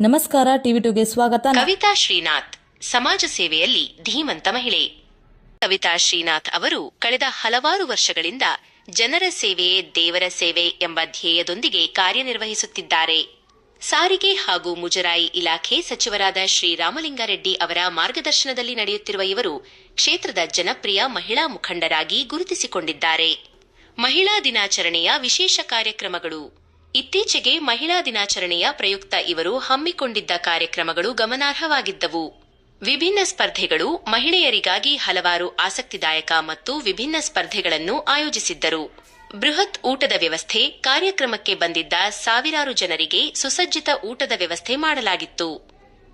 ನಮಸ್ಕಾರ, ಟಿವಿ2ಗೆ ಸ್ವಾಗತ. ಕವಿತಾ ಶ್ರೀನಾಥ್ ಸಮಾಜ ಸೇವೆಯಲ್ಲಿ ಧೀಮಂತ ಮಹಿಳೆ. ಕವಿತಾ ಶ್ರೀನಾಥ್ ಅವರು ಕಳೆದ ಹಲವಾರು ವರ್ಷಗಳಿಂದ ಜನರ ಸೇವೆಯೇ ದೇವರ ಸೇವೆ ಎಂಬ ಧ್ಯೇಯದೊಂದಿಗೆ ಕಾರ್ಯನಿರ್ವಹಿಸುತ್ತಿದ್ದಾರೆ. ಸಾರಿಗೆ ಹಾಗೂ ಮುಜರಾಯಿ ಇಲಾಖೆ ಸಚಿವರಾದ ಶ್ರೀರಾಮಲಿಂಗಾರೆಡ್ಡಿ ಅವರ ಮಾರ್ಗದರ್ಶನದಲ್ಲಿ ನಡೆಯುತ್ತಿರುವ ಇವರು ಕ್ಷೇತ್ರದ ಜನಪ್ರಿಯ ಮಹಿಳಾ ಮುಖಂಡರಾಗಿ ಗುರುತಿಸಿಕೊಂಡಿದ್ದಾರೆ. ಮಹಿಳಾ ದಿನಾಚರಣೆಯ ವಿಶೇಷ ಕಾರ್ಯಕ್ರಮಗಳು. ಇತ್ತೀಚೆಗೆ ಮಹಿಳಾ ದಿನಾಚರಣೆಯ ಪ್ರಯುಕ್ತ ಇವರು ಹಮ್ಮಿಕೊಂಡಿದ್ದ ಕಾರ್ಯಕ್ರಮಗಳು ಗಮನಾರ್ಹವಾಗಿದ್ದವು. ವಿಭಿನ್ನ ಸ್ಪರ್ಧೆಗಳು, ಮಹಿಳೆಯರಿಗಾಗಿ ಹಲವಾರು ಆಸಕ್ತಿದಾಯಕ ಮತ್ತು ವಿಭಿನ್ನ ಸ್ಪರ್ಧೆಗಳನ್ನು ಆಯೋಜಿಸಿದ್ದರು. ಬೃಹತ್ ಊಟದ ವ್ಯವಸ್ಥೆ, ಕಾರ್ಯಕ್ರಮಕ್ಕೆ ಬಂದಿದ್ದ ಸಾವಿರಾರು ಜನರಿಗೆ ಸುಸಜ್ಜಿತ ಊಟದ ವ್ಯವಸ್ಥೆ ಮಾಡಲಾಗಿತ್ತು.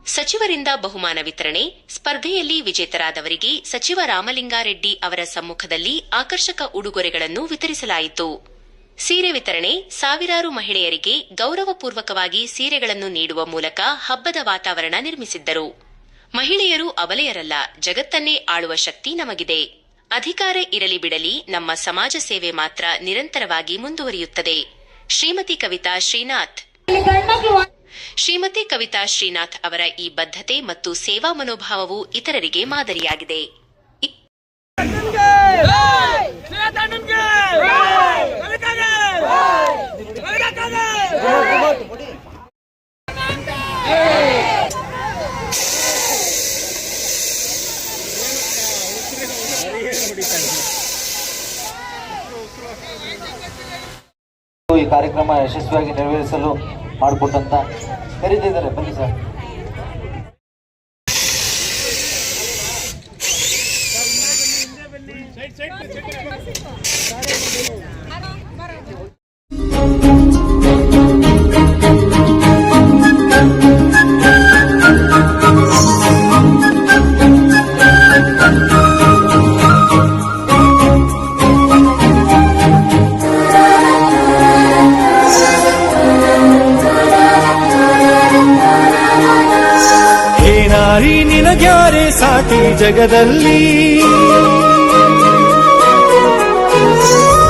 ಸಚಿವರಿಂದ ಬಹುಮಾನ ವಿತರಣೆ, ಸ್ಪರ್ಧೆಯಲ್ಲಿ ವಿಜೇತರಾದವರಿಗೆ ಸಚಿವ ರಾಮಲಿಂಗಾರೆಡ್ಡಿ ಅವರ ಸಮ್ಮುಖದಲ್ಲಿ ಆಕರ್ಷಕ ಉಡುಗೊರೆಗಳನ್ನು ವಿತರಿಸಲಾಯಿತು. ಸೀರೆ ವಿತರಣೆ, ಸಾವಿರಾರು ಮಹಿಳೆಯರಿಗೆ ಗೌರವಪೂರ್ವಕವಾಗಿ ಸೀರೆಗಳನ್ನು ನೀಡುವ ಮೂಲಕ ಹಬ್ಬದ ವಾತಾವರಣ ನಿರ್ಮಿಸಿದ್ದರು. ಮಹಿಳೆಯರು ಅಬಲೆಯರಲ್ಲ, ಜಗತ್ತನ್ನೇ ಆಳುವ ಶಕ್ತಿ ನಮಗಿದೆ. ಅಧಿಕಾರ ಇರಲಿ ಬಿಡಲಿ, ನಮ್ಮ ಸಮಾಜ ಸೇವೆ ಮಾತ್ರ ನಿರಂತರವಾಗಿ ಮುಂದುವರಿಯುತ್ತದೆ. ಶ್ರೀಮತಿ ಕವಿತಾ ಶ್ರೀನಾಥ್ ಅವರ ಈ ಬದ್ಧತೆ ಮತ್ತು ಸೇವಾ ಮನೋಭಾವವು ಇತರರಿಗೆ ಮಾದರಿಯಾಗಿದೆ. ಈ ಕಾರ್ಯಕ್ರಮ ಯಶಸ್ವಿಯಾಗಿ ನೆರವೇರಿಸಲು ಮಾಡಿಕೊಟ್ಟಂತ ಕರೀತಿದ್ದಾರೆ. ಬನ್ನಿ ಸರ್. ನಿನಗ್ಯಾರೆ ಸಾಟಿ ಜಗದಲ್ಲಿ,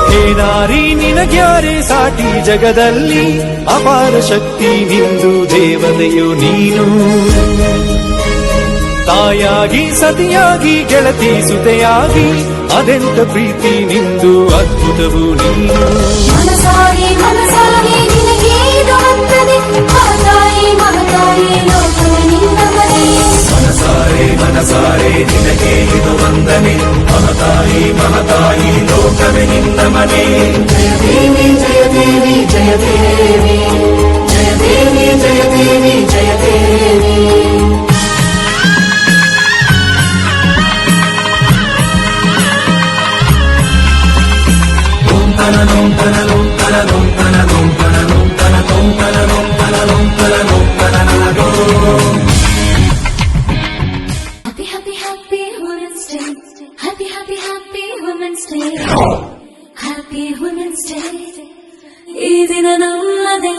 ಹೇ ನಾರಿ ನಿನಗ್ಯಾರೆ ಸಾಟಿ ಜಗದಲ್ಲಿ, ಅಪಾರ ಶಕ್ತಿ ನಿಂದು ದೇವತೆಯು ನೀನು. ತಾಯಾಗಿ ಸತಿಯಾಗಿ ಗೆಳತಿ ಸುತೆಯಾಗಿ ಅದೆಂತ ಪ್ರೀತಿ ನಿಂದು, ಅದ್ಭುತವು ನೀನು. ಮನಸಾರಿ ಮನಸಾರಿ ನಿನಗೆ ಇದು ಬರ್ತದೆ, ಮಹತಾಯಿ ಮಹತಾಯಿ ಲೋಕವೇ ನಿನ್ನ ಮನೆ. ಮನಸಾರೆ ಮನಸಾರೆ ನಿನಗೆ ಇದು ವಂದನೆ, ಮಹತಾಯಿ ಮಹತಾಯಿ ಲೋಕವೇ ನಿನ್ನ ಮನೆ. ಜಯ ದೇವಿ ಜಯ ದೇವಿ ಜಯ ದೇವಿ ಜಯ ದೇವಿ ಜಯ ದೇವಿ ಜಯ ದೇವಿ. Happy, happy, happy Women's Day. Happy Women's Day. ಈ ದಿನ ನಮ್ಮದೇ.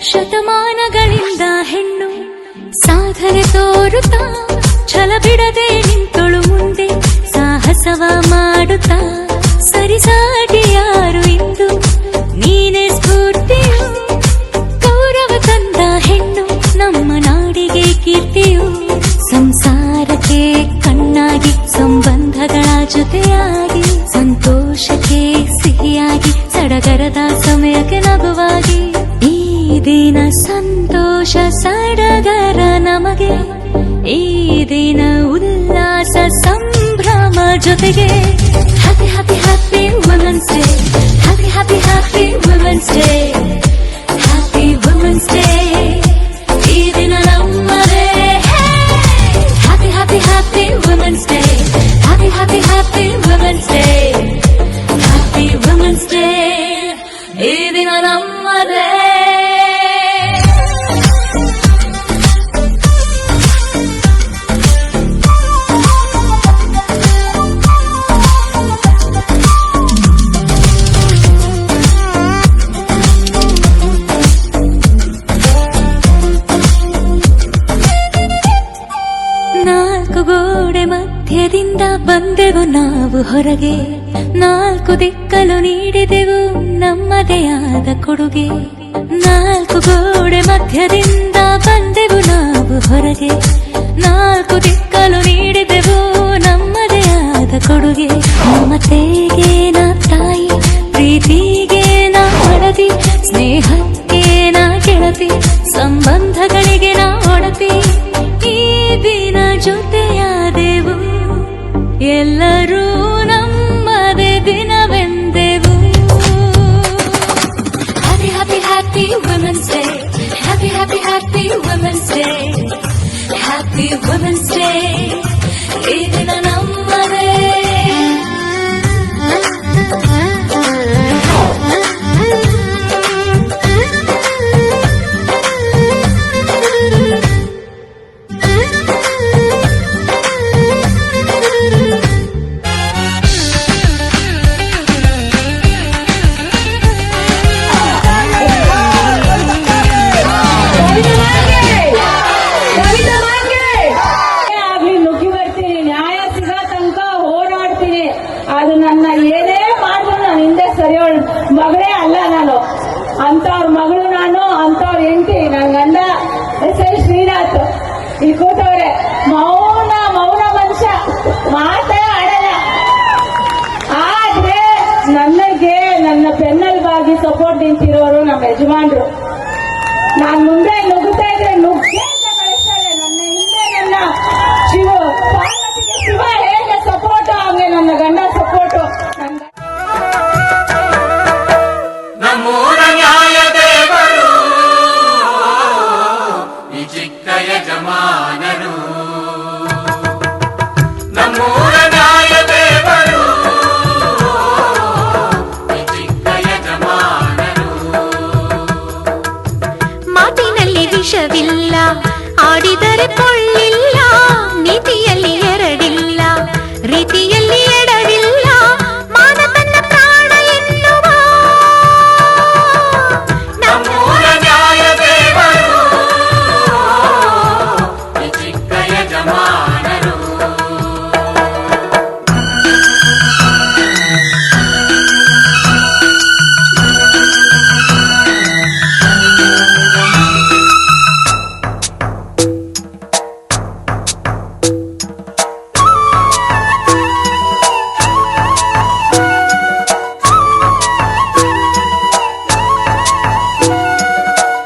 ಶತಮಾನಗಳಿಂದ ಹೆಣ್ಣು ಸಾಧನೆ ತೋರುತ್ತಾ, ಛಲ ಬಿಡದೆ ನಿಂತೊಳು ಮುಂದೆ ಸಾಹಸವ ಮಾಡುತ್ತಾ. ಸರಿಸಾಟಿ ಯಾರು ಇಂದು, ನೀನೇ ಸ್ಫೂರ್ತಿಯು. ಗೌರವ ತಂದ ಹೆಣ್ಣು ನಮ್ಮ ನಾಡಿಗೆ ಕೀರ್ತಿಯು. ಸಂಸಾರಕ್ಕೆ ಕಣ್ಣಾಗಿ, ಸಂಬಂಧಗಳ ಜೊತೆಯಾಗಿ, ಸಂತೋಷಕ್ಕೆ ಸಿಹಿಯಾಗಿ, ಸಡಗರದ ಸಮಯಕ್ಕೆ ನಗುವಾಗಿ. ಈ ದಿನ ಸಂತೋಷ ಸಡಗರ ನಮಗೆ, ಈ ದಿನ ಉಲ್ಲಾಸ ಸಂಭ್ರಮ ಜೊತೆಗೆ. Happy happy happy women's day, happy happy happy women's day, happy ದಿನ ನಮ್ಮದೇ. ನಾಲ್ಕು ಗೋಡೆ ಮಧ್ಯದಿಂದ ಬಂದೆವು ನಾವು ಹೊರಗೆ, ನಾಲ್ಕು ದಿಕ್ಕಲು ನೀಡಿದೆವು ನಮ್ಮದೇ ಆದ ಕೊಡುಗೆ. ನಾಲ್ಕು ಗೋಡೆ ಮಧ್ಯದಿಂದ ಬಂದೆವು ನಾವು ಹೊರಗೆ, ನಾಲ್ಕು ದಿಕ್ಕಲು ನೀಡಿದೆವು ನಮ್ಮದೇ ಆದ ಕೊಡುಗೆ. ಮಮತೆಗೆ ನಾ ತಾಯಿ, ಪ್ರೀತಿಗೆ ನಾ ಮಡದಿ, ಸ್ನೇಹಕ್ಕೆ ನಾ ಗೆಳತಿ, ಸಂಬಂಧಗಳಿಗೆ ನಾ ಒಡತಿ. ಈ ದಿನ ಜೊತೆಯಾದೆವು, ಎಲ್ಲರೂ ನಮ್ಮದೇ ದಿನವೆಂದೆವು. Happy happy happy women's day, happy happy happy women's day, happy women's day. ಈ ದಿನ ನಮ್ಮದೇ. ಅದು ನನ್ನ ಏನೇ ಮಾಡಿದ್ರು ನಾನು ಹಿಂದೆ ಸರಿಯೋಳ್ ಮಗಳೇ ಅಲ್ಲ ನಾನು, ಅಂತವ್ರ ಮಗಳು ನಾನು, ಅಂತವ್ರ ಹೆಂಡತಿ. ನನ್ನ ಗಂಡ ಎಸ್ ಶ್ರೀನಾಥ್ ಈ ಕೂತವ್ರೆ, ಮೌನ ಮನುಷ್ಯ, ಮಾತೇ ಆಡಲ್ಲ. ಆದ್ರೆ ನನಗೆ ನನ್ನ ಬೆನ್ನೆಲುಬಾಗಿ ಸಪೋರ್ಟ್ ನಿಂತಿರೋರು ನಮ್ಮ ಯಜಮಾನ್ರು. ನಾನ್ ಮುಂದೆ ನುಗ್ಗುತ್ತಾ ಇದ್ರೆ ನುಗ್ಗೇ ಅಂತ ಕಳಿಸ್ತಾರೆ. ನನ್ನ ಹಿಂದೆ ನನ್ನ ಪಾರ್ವತಿಗೆ ಶಿವ ಹೇಗೆ ಸಪೋರ್ಟ್, ಹಾಗೆ ನನ್ನ ಗಂಡ ಸಪೋರ್ಟು. ನಮ್ಮೂರ ನ್ಯಾಯ ದೇವರು ಈ ಚಿಕ್ಕ ಯಜಮಾನರು, ನಮ್ಮೂರ ನ್ಯಾಯ ದೇವರು ಈ ಚಿಕ್ಕ ಯಜಮಾನರು. ಮಾತಿನಲ್ಲಿ ವಿಷವಿಲ್ಲ, ಆಡಿದರೆ ಕೊಳ್ಳಿಲ್ಲ, ನೀತಿಯಲ್ಲಿ ಎರಡಿಲ್ಲ, ರೀತಿಯಲ್ಲಿ ಎಡವಿಲ್ಲ, ಮಾನ ತನ್ನ ಪ್ರಾಣ ಎನ್ನುವ ನಮ್ಮೂರ ನ್ಯಾಯ ದೇವರು ಈ ಚಿಕ್ಕ ಯಜಮಾನರು.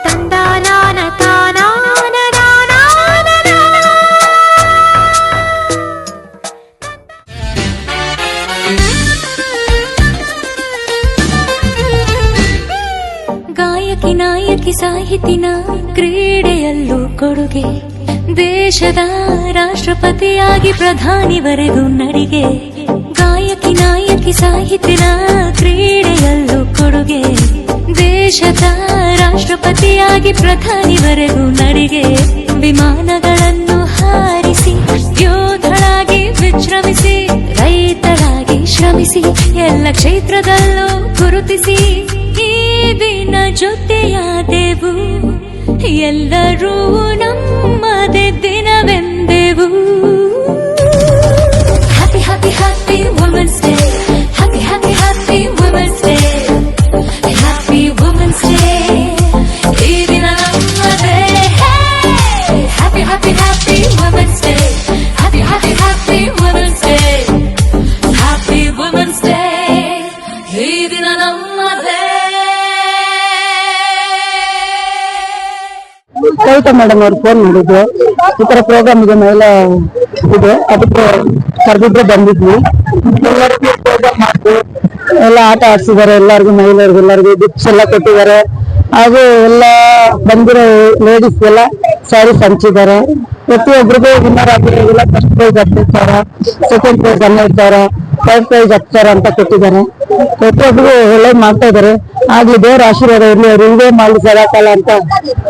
ತಂದಾನಾನ ತಾನಾನನಾನಾನನ. ಗಾಯಕಿ ನಾಯಕಿ ಸಾಹಿತಿನ ಕ್ರೀಡೆಯಲ್ಲೂ ಕೊಡುಗೆ, ದೇಶದ ರಾಷ್ಟ್ರಪತಿಯಾಗಿ ಪ್ರಧಾನಿವರೆಗೂ ನಡಿಗೆ. ಗಾಯಕಿ ನಾಯಕಿ ಸಾಹಿತಿನ ಕ್ರೀಡೆಯಲ್ಲೂ ಕೊಡುಗೆ, ದೇಶದ ರಾಷ್ಟ್ರಪತಿಯಾಗಿ ಪ್ರಧಾನಿವರೆಗೂ ನಡಿಗೆ. ವಿಮಾನಗಳನ್ನು ಹಾರಿಸಿ ಯೋಧಳಾಗಿ ವಿಶ್ರಮಿಸಿ, ರೈತರಾಗಿ ಶ್ರಮಿಸಿ, ಎಲ್ಲ ಕ್ಷೇತ್ರದಲ್ಲೂ ಗುರುತಿಸಿ, ಈ ದಿನ ಜೊತೆಯಾದೆವು, ಎಲ್ಲರೂ ನಮ್ಮದೇ ದಿನವೆಂದೆವು. Happy happy happy women's day, happy happy happy women's day, happy women's day. ಈ ದಿನ ನಮ್ಮದೇ. Happy happy happy women's day, happy happy happy women's day, happy women's day. ಈ ದಿನ ನಮ್ಮದೇ. ಕವಿತಾ ಮೇಡಮ್ ಅವ್ರು ಫೋನ್ ಮಾಡಿದ್ರು, ಈ ತರ ಪ್ರೋಗ್ರಾಮ್ ಇದೆ ಮಹಿಳಾ ಇದೆ, ಅದಕ್ಕೆ ಕರೆದಿದ್ರೆ ಬಂದಿದ್ವಿ. ಎಲ್ಲರಿಗೂ ಪ್ರೋಗ್ರಾಮ್ ಮಾಡಿ ಎಲ್ಲ ಆಟ ಆಡ್ಸಿದ್ದಾರೆ, ಎಲ್ಲರಿಗೂ ಮಹಿಳೆಯರಿಗೂ ಎಲ್ಲರಿಗೂ ಗಿಫ್ಟ್ಸ್ ಎಲ್ಲ ಕೊಟ್ಟಿದ್ದಾರೆ. ಹಾಗೂ ಎಲ್ಲ ಬಂದಿರೋ ಲೇಡೀಸ್ ಎಲ್ಲ ಸ್ಯಾರೀಸ್ ಹಂಚಿದ್ದಾರೆ. ಪ್ರತಿಯೊಬ್ಬರಿಗೂ ವಿನ್ನರ್ ಆಗಿರೋದಿಲ್ಲ, first prize 10,000, second prize 12,000, first prize ಹತ್ತರ ಅಂತ ಕೊಟ್ಟಿದ್ದಾರೆ. ಪ್ರತಿಯೊಬ್ಬರು ಒಳ್ಳೇದ್ ಮಾಡ್ತಾ ಇದಾರೆ. ಆಗ್ಲಿ ದೇವ್ರ ಆಶೀರ್ವಾದ ಇರ್ಲಿ, ಅವ್ರು ಇದೇ ಮಾಡಿ ಸದಾಕಾಲ ಅಂತ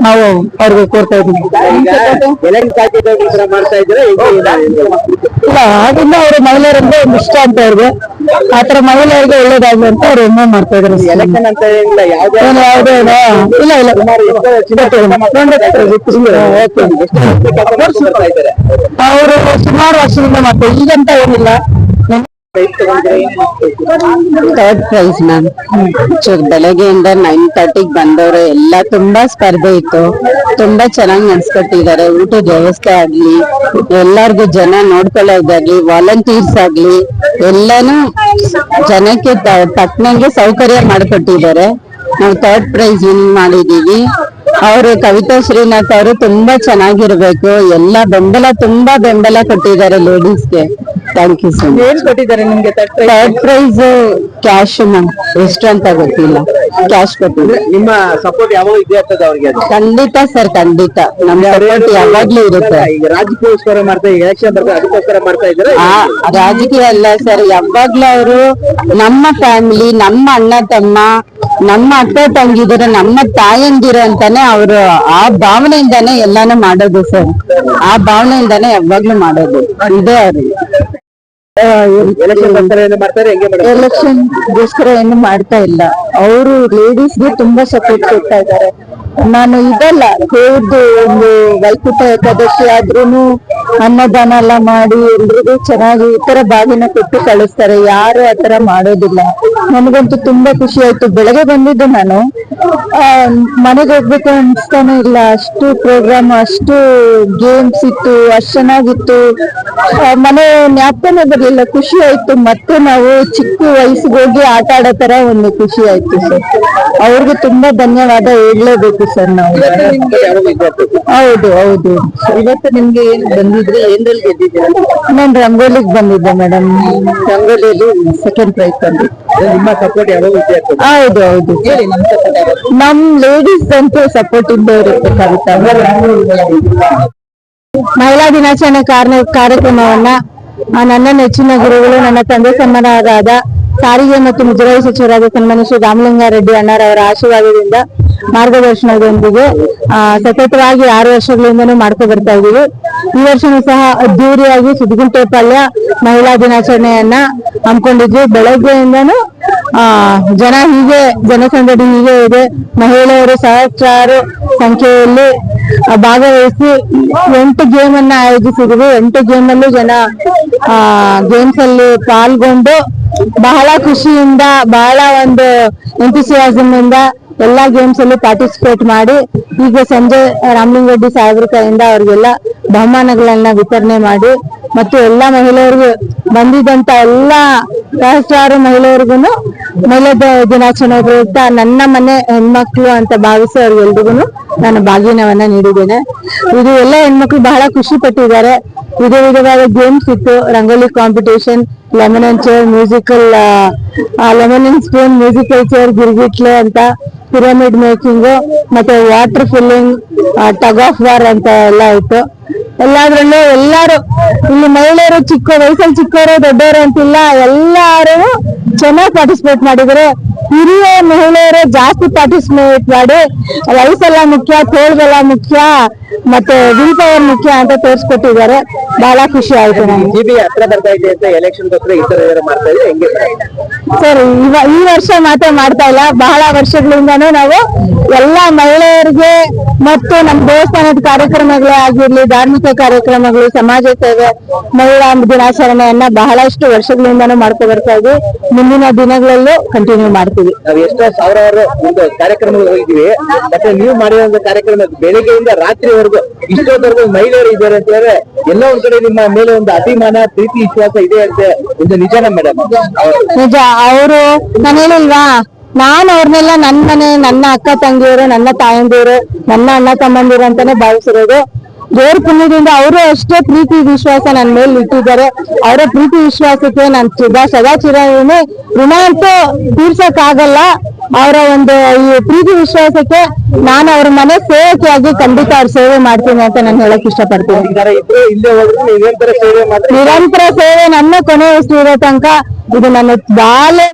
ನಾವು ಅವ್ರಿಗೆ ಕೋರ್ತಾ ಇದೀವಿ. ಇಲ್ಲ ಆಗಿಂದ ಅವರು ಮಹಿಳೆಯರಂದ್ರೆ ಒಂದು ಇಷ್ಟ ಅಂತ ಅವ್ರಿಗೆ, ಆತರ ಮಹಿಳೆಯರಿಗೆ ಒಳ್ಳೇದಾಗ್ಲಿ ಅಂತ ಅವ್ರು ಹೆಮ್ಮೆ ಮಾಡ್ತಾ ಇದಾರೆ. ಇಲ್ಲ ಇಲ್ಲ ಅವರು ಸುಮಾರು ವರ್ಷದಿಂದ ಮಾಡ್ತಾರೆ, ಈಗಂತ ಏನಿಲ್ಲ. Third prize ma'am. ಬೆಳಗ್ಗೆಯಿಂದ 9:30 ಬಂದವರು ಎಲ್ಲ ತುಂಬಾ ಸ್ಪರ್ಧೆ ಇತ್ತು, ತುಂಬಾ ಚೆನ್ನಾಗಿ ನಡ್ಸ್ಕೊಟ್ಟಿದ್ದಾರೆ. ಊಟದ ವ್ಯವಸ್ಥೆ ಆಗ್ಲಿ, ಎಲ್ಲಾರ್ಗು ಜನ ನೋಡ್ಕೊಳ್ಳೋದಾಗ್ಲಿ, ವಾಲಂಟಿಯರ್ಸ್ ಆಗ್ಲಿ, ಎಲ್ಲಾನು ಜನಕ್ಕೆ ತಕ್ಕನಂಗೆ ಸೌಕರ್ಯ ಮಾಡಿಕೊಟ್ಟಿದ್ದಾರೆ. ನಾವು ಥರ್ಡ್ ಪ್ರೈಸ್ ವಿನ್ ಮಾಡಿದೀವಿ. ಅವರು ಕವಿತಾ ಶ್ರೀನಾಥ್ ಅವರು ತುಂಬಾ ಚೆನ್ನಾಗಿರ್ಬೇಕು. ಎಲ್ಲ ತುಂಬಾ ಬೆಂಬಲ ಕೊಟ್ಟಿದ್ದಾರೆ ಲೇಡೀಸ್ಗೆ. Thank you sir. ಏನ್ ಕೊಟ್ಟಿದ್ದಾರೆ ನಿಮ್ಗೆ ಥರ್ಡ್ ಪ್ರೈಸ್? ಕ್ಯಾಶ್ ಮ್ಯಾಮ್, ಎಷ್ಟು ಅಂತ ಗೊತ್ತಿಲ್ಲ, ಕ್ಯಾಶ್ ಕೊಟ್ಟಿದ್ರೆ. ನಿಮ್ಮ ಸಪೋರ್ಟ್ ಯಾವಾಗ ಇದೆ ಆಗ್ತದೆ ಅವ್ರಿಗೆ? ಖಂಡಿತ ಸರ್, ಖಂಡಿತ ನಮ್ಮ ಸಪೋರ್ಟ್ ಯಾವಾಗ್ಲೂ ಇರುತ್ತೆ. ಈಗ ರಾಜಕೀಯಕ್ಕೋಸ್ಕರ ಮಾಡ್ತಾ ಎಲೆಕ್ಷನ್ ಬರ್ತಾರೆ, ಅದಕ್ಕೋಸ್ಕರ ಮಾಡ್ತಾ ಇದ್ದಾರೆ. ರಾಜಕೀಯ ಅಲ್ಲ ಸರ್, ಯಾವಾಗ್ಲೂ ಅವರು ನಮ್ಮ ಫ್ಯಾಮಿಲಿ, ನಮ್ಮ ಅಣ್ಣ ತಮ್ಮ, ನಮ್ಮ ಅಕ್ಕ ತಂಗಿದಿರು, ನಮ್ಮ ತಾಯಂದಿರು ಅಂತಾನೆ ಅವರು ಆ ಭಾವನೆಯಿಂದಾನೆ ಎಲ್ಲಾನು ಮಾಡೋದು ಸರ್. ಆ ಭಾವನೆಯಿಂದಾನೆ ಯಾವಾಗ್ಲೂ ಮಾಡೋದು ಇದೆ ಅವ್ರಿಗೆ. ಎಲೆಕ್ಷನ್ಗೋಸ್ಕರ ಏನು ಮಾಡ್ತಾ ಇಲ್ಲ ಅವರು. ಲೇಡೀಸ್ಗೆ ತುಂಬಾ ಸಪೋರ್ಟ್ ಕೊಡ್ತಾ ಇದ್ದಾರೆ. ನಾನು ಇದಲ್ಲ ದೇವ್ರದ್ದು ಒಂದು ವೈಕುಂಠ ಏಕಾದಶಿ ಆದ್ರೂನು ಅನ್ನದಾನ ಎಲ್ಲ ಮಾಡಿ ಎಲ್ರಿಗೂ ಚೆನ್ನಾಗಿ ಈ ತರ ಬಾಗಿನ ಕೊಟ್ಟು ಕಳಿಸ್ತಾರೆ. ಯಾರು ಆತರ ಮಾಡೋದಿಲ್ಲ. ನನಗಂತೂ ತುಂಬಾ ಖುಷಿ ಆಯ್ತು. ಬೆಳಗ್ಗೆ ಬಂದಿದ್ದೆ ನಾನು, ಮನೆಗೆ ಹೋಗ್ಬೇಕು ಅನ್ಸ್ತಾನೆ ಇಲ್ಲ. ಅಷ್ಟು ಪ್ರೋಗ್ರಾಮ್, ಅಷ್ಟು ಗೇಮ್ಸ್ ಇತ್ತು, ಅಷ್ಟ್ ಚೆನ್ನಾಗಿತ್ತು. ಮನೆ ಜ್ಞಾಪಕನೇ ಬರ್ಲಿಲ್ಲ. ಖುಷಿ ಆಯ್ತು. ಮತ್ತೆ ನಾವು ಚಿಕ್ಕ ವಯಸ್ಸಿಗೆ ಹೋಗಿ ಆಟ ಆಡೋ ತರ ಒಂದು ಖುಷಿ ಆಯ್ತು ಸರ್. ಅವ್ರಿಗೆ ತುಂಬಾ ಧನ್ಯವಾದ ಹೇಳ್ಲೇಬೇಕು ಸರ್ ನಾವು. ಹೌದು ಹೌದು. ಇವತ್ತು ನಿಮ್ಗೆ ಏನ್ ಬಂದಿದ್ರೆ ಏನ್ರಲ್ಲಿ ಗೆದ್ದಿದ್ದೀರಾ? ನಾನು ರಂಗೋಲಿಗೆ ಬಂದಿದ್ದೆ ಮೇಡಮ್. ರಂಗೋಲಿಯಲ್ಲಿ ಸೆಕೆಂಡ್ ಪ್ರೈಸ್ ಬಂದಿದ್ದೆ. ನಿಮ್ಮ ಸಪೋರ್ಟ್ ಯಾವಾಗ ಇದೆ ಆಗ್ತದೆ? ಹೌದು ಹೌದು. ನಮ್ ಲೇಡೀಸ್ ಅಂತೂ ಸಪೋರ್ಟ್ ಇದ್ದೇ ಇರುತ್ತೆ ಕವಿತಾ. ಮಹಿಳಾ ದಿನಾಚರಣೆ ಕಾರ್ಯಕ್ರಮವನ್ನ ನನ್ನ ನೆಚ್ಚಿನ ಗುರುಗಳು, ನನ್ನ ತಂದೆ ಸಮಾನರಾದ ಸಾರಿಗೆ ಮತ್ತು ಮುಜರಾಯಿ ಸಚಿವರಾದ ಸನ್ಮಾನ್ಯ ಶ್ರೀ ರಾಮಲಿಂಗಾರೆಡ್ಡಿ ಅಣ್ಣರವರ ಆಶೀರ್ವಾದದಿಂದ, ಮಾರ್ಗದರ್ಶನದೊಂದಿಗೆ ಸತತವಾಗಿ 6 ವರ್ಷಗಳಿಂದನೂ ಮಾಡ್ಕೊ ಬರ್ತಾ ಇದೀವಿ. ಈ ವರ್ಷನೂ ಸಹ ಅದ್ದೂರಿಯಾಗಿ ಸುದ್ಗುಂಟೆಪಾಳ್ಯ ಮಹಿಳಾ ದಿನಾಚರಣೆಯನ್ನ ಹಮ್ಮಿಕೊಂಡಿದ್ವಿ. ಬೆಳಗ್ಗೆಯಿಂದನೂ ಜನಸಂದಣಿ ಹೀಗೆ ಇದೆ. ಮಹಿಳೆಯರು ಸಹಸ್ರಾರು ಸಂಖ್ಯೆಯಲ್ಲಿ ಭಾಗವಹಿಸಿ 8 ಗೇಮ್ ಅನ್ನ ಆಯೋಜಿಸಿದ್ವಿ. 8 ಗೇಮ್ ಅಲ್ಲೂ ಜನ ಗೇಮ್ಸ್ ಅಲ್ಲಿ ಪಾಲ್ಗೊಂಡು ಬಹಳ ಖುಷಿಯಿಂದ, ಬಹಳ ಒಂದು ಎಂಥೂಸಿಯಾಸಮ್ ಇಂದ ಎಲ್ಲಾ ಗೇಮ್ಸ್ ಅಲ್ಲಿ ಪಾರ್ಟಿಸಿಪೇಟ್ ಮಾಡಿ, ಈಗ ಸಂಜೆ ರಾಮಲಿಂಗರೆಡ್ಡಿ ಸಾಹೇಬ್ರ ಕೈಯಿಂದ ಅವ್ರಿಗೆಲ್ಲ ಬಹುಮಾನಗಳನ್ನ ವಿತರಣೆ ಮಾಡಿ, ಮತ್ತು ಎಲ್ಲಾ ಮಹಿಳೆಯರಿಗೂ ಬಂದಿದ್ದಂತ ಎಲ್ಲಾ ಸಹಸ್ರಾರು ಮಹಿಳೆಯರಿಗೂ ಮಹಿಳಾ ದಿನಾಚರಣೆ ಪ್ರಯುಕ್ತ ನನ್ನ ಮನೆ ಹೆಣ್ಮಕ್ಳು ಅಂತ ಭಾವಿಸಿ ಅವ್ರಿಗೆಲ್ರಿಗೂ ನಾನು ಭಾಗ್ಯನವನ್ನ ನೀಡಿದ್ದೇನೆ. ಇದು ಎಲ್ಲ ಹೆಣ್ಮಕ್ಳು ಬಹಳ ಖುಷಿ ಪಟ್ಟಿದ್ದಾರೆ. ವಿಧವಾದ ಗೇಮ್ಸ್ ಇತ್ತು. Rangoli competition, lemon and chair musical, lemon and spoon musical chair, Girgitle ಅಂತ, ಪಿರಮಿಡ್ ಮೇಕಿಂಗ್, ಮತ್ತೆ water filling, tug of war ಅಂತ ಎಲ್ಲ ಇತ್ತು. ಎಲ್ಲಾದ್ರಲ್ಲೂ ಎಲ್ಲಾರು ಇಲ್ಲಿ ಮಹಿಳೆಯರು ಚಿಕ್ಕ ವಯಸ್ಸಲ್ಲಿ ಚಿಕ್ಕವರು ದೊಡ್ಡವರು ಅಂತಿಲ್ಲ, ಎಲ್ಲಾರು ಚೆನ್ನಾಗಿ ಪಾರ್ಟಿಸಿಪೇಟ್ ಮಾಡಿದರೆ. ಹಿರಿಯ ಮಹಿಳೆಯರು ಜಾಸ್ತಿ ಪಾರ್ಟಿಸಿಪೇಟ್ ಮಾಡಿ ವಯಸ್ಸೆಲ್ಲ ಮುಖ್ಯ, ತೋಳ್ಗೆಲ್ಲ ಮುಖ್ಯ, ಮತ್ತೆ ವಿಲ್ ಪವರ್ ಮುಖ್ಯ ಅಂತ ತೋರಿಸ್ಕೊಟ್ಟಿದ್ದಾರೆ. ಬಹಳ ಖುಷಿ ಆಯ್ತು ನನಗೆ. ಹತ್ರ ಬರ್ತಾ ಇದೆ ಅಂತ ಎಲೆಕ್ಷನ್ ಮಾಡ್ತಾ ಇದ್ರೆ ಹೆಂಗೆ ಸರ್? ಈ ವರ್ಷ ಮಾತ್ರ ಮಾಡ್ತಾ ಇಲ್ಲ, ಬಹಳ ವರ್ಷಗಳಿಂದಾನು ನಾವು ಎಲ್ಲಾ ಮಹಿಳೆಯರಿಗೆ ಮತ್ತು ನಮ್ಮ ದೇವಸ್ಥಾನದ ಕಾರ್ಯಕ್ರಮಗಳೇ ಆಗಿರ್ಲಿ, ಧಾರ್ಮಿಕ ಕಾರ್ಯಕ್ರಮಗಳು, ಸಮಾಜ ಸೇವೆ, ಮಹಿಳಾ ದಿನಾಚರಣೆಯನ್ನ ಬಹಳಷ್ಟು ವರ್ಷಗಳಿಂದಾನು ಮಾಡ್ಕೊ ಬರ್ತಾ ಇದ್ವಿ. ಮುಂದಿನ ದಿನಗಳಲ್ಲೂ ಕಂಟಿನ್ಯೂ ಮಾಡ್ತೀವಿ. ನಾವು ಎಷ್ಟೋ ಸಾವಿರಾರು ಒಂದು ಕಾರ್ಯಕ್ರಮಗಳು ಹೋಗಿದ್ದೀವಿ. ಮತ್ತೆ ನೀವು ಮಾಡಿರೋ ಕಾರ್ಯಕ್ರಮ ಬೆಳಿಗ್ಗೆಯಿಂದ ರಾತ್ರಿವರೆಗೂ ಇಷ್ಟೊತ್ತವರೆಗೂ ಮಹಿಳೆಯರು ಇದ್ದಾರೆ ಅಂತ ಹೇಳಿದ್ರೆ ಎಲ್ಲ ಒಂದ್ ಕಡೆ ನಿಮ್ಮ ಮೇಲೆ ಒಂದು ಅಭಿಮಾನ, ಪ್ರೀತಿ, ವಿಶ್ವಾಸ ಇದೆ ಅಂತ ಒಂದು ನಿಜಾನ ಮೇಡಮ್? ನಿಜ. ಅವರು ನಾನು ಹೇಳಿಲ್ವಾ, ನಾನು ಅವ್ರನ್ನೆಲ್ಲ ನನ್ನ ಮನೆ, ನನ್ನ ಅಕ್ಕ ತಂಗಿಯವರು, ನನ್ನ ತಾಯಂದಿರು, ನನ್ನ ಅಣ್ಣ ತಮ್ಮಂದಿರು ಅಂತಾನೆ ಭಾವಿಸಿರೋದು. ದೇವ್ರ ಪುಣ್ಯದಿಂದ ಅವರು ಅಷ್ಟೇ ಪ್ರೀತಿ ವಿಶ್ವಾಸ ನನ್ನ ಮೇಲೆ ಇಟ್ಟಿದ್ದಾರೆ. ಅವರ ಪ್ರೀತಿ ವಿಶ್ವಾಸಕ್ಕೆ ನಾನು ಸದಾ ಚಿರಋಣಿ. ಋಣ ಅಂತೂ ತೀರ್ಸಕ್ ಆಗಲ್ಲ. ಅವರ ಒಂದು ಈ ಪ್ರೀತಿ ವಿಶ್ವಾಸಕ್ಕೆ ನಾನು ಅವ್ರ ಮನೆ ಸೇವಕಿಯಾಗಿ ಖಂಡಿತ ಅವ್ರ ಸೇವೆ ಮಾಡ್ತೀನಿ ಅಂತ ನಾನು ಹೇಳಕ್ ಇಷ್ಟಪಡ್ತೀನಿ. ನಿರಂತರ ಸೇವೆ ನನ್ನ ಕೊನೆ ಇರೋ ತನಕ ಇದು ನನ್ನ ಬಾಲ್ಯ